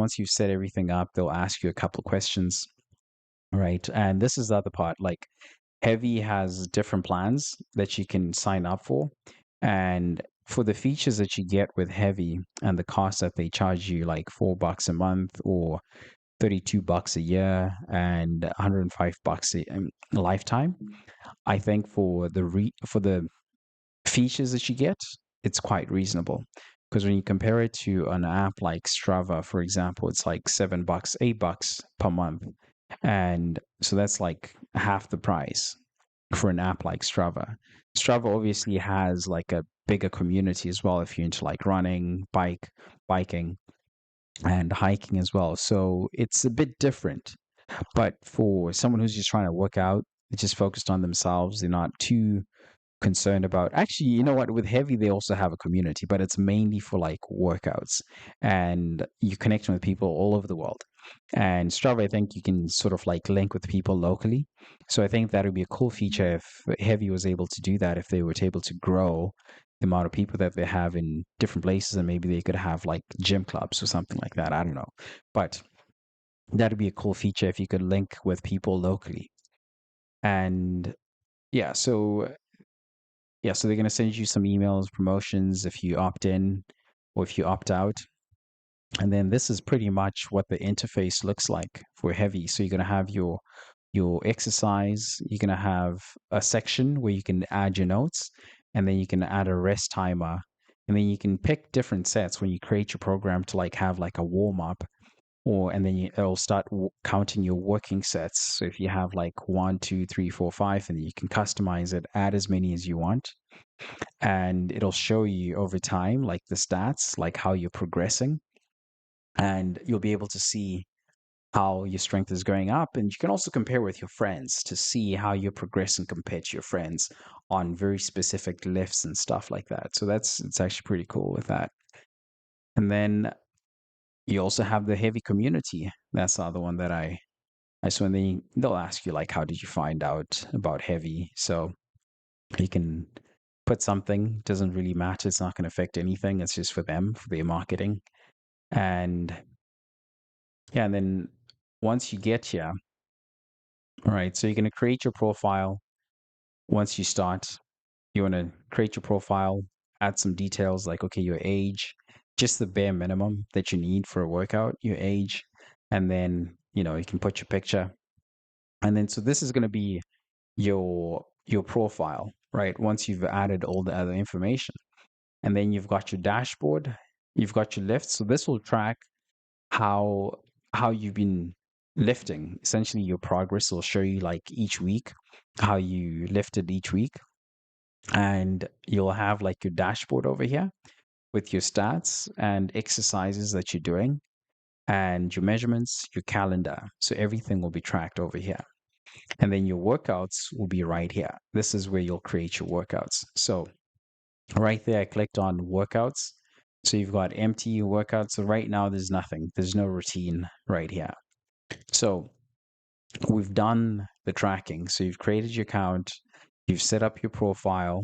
once you've set everything up, they'll ask you a couple questions, right? And this is the other part. Like Heavy has different plans that you can sign up for. And for the features that you get with Heavy and the cost that they charge you, like $4 a month or $32 a year and $105 a lifetime, I think for the features that you get, it's quite reasonable. Because when you compare it to an app like Strava, for example, it's like $7, $8 per month. And so that's like half the price for an app like Strava. Strava obviously has like a bigger community as well if you're into like running, biking, and hiking as well. So it's a bit different. But for someone who's just trying to work out, they're just focused on themselves, they're not too concerned about. Actually, you know what, with Heavy they also have a community, but it's mainly for like workouts, and you connect with people all over the world. And Strava, I think you can sort of like link with people locally, so I think that would be a cool feature if Heavy was able to do that, if they were able to grow the amount of people that they have in different places, and maybe they could have like gym clubs or something like that, I don't know. But that'd be a cool feature if you could link with people locally. And yeah, so they're going to send you some emails, promotions if you opt in or if you opt out. And then this is pretty much what the interface looks like for Heavy. So you're going to have your exercise, you're going to have a section where you can add your notes, and then you can add a rest timer. And then you can pick different sets when you create your program to like have like a warm up, or and then it'll start counting your working sets. So if you have like one, two, three, four, five, and you can customize it, add as many as you want, and it'll show you over time, like the stats, like how you're progressing, and you'll be able to see how your strength is going up. And you can also compare with your friends to see how you're progressing compared to your friends on very specific lifts and stuff like that. So it's actually pretty cool with that. And then you also have the Heavy community. That's the other one that I so when they'll ask you like, how did you find out about Heavy? So you can put something, doesn't really matter, it's not going to affect anything, it's just for them, for their marketing. And yeah, and then once you get here, all right, so you're going to create your profile. Once you start, you want to create your profile, add some details like, okay, your age, just the bare minimum that you need for a workout, your age, and then you can put your picture. And then so this is going to be your profile, right? Once you've added all the other information. And then you've got your dashboard, you've got your lifts. So this will track how how you've been lifting. Essentially, your progress will show you like each week how you lifted each week, and you'll have like your dashboard over here with your stats and exercises that you're doing and your measurements, your calendar. So everything will be tracked over here. And then your workouts will be right here. This is where you'll create your workouts. So right there, I clicked on workouts. So you've got empty workouts. So right now, there's nothing. There's no routine right here. So we've done the tracking. So you've created your account, you've set up your profile,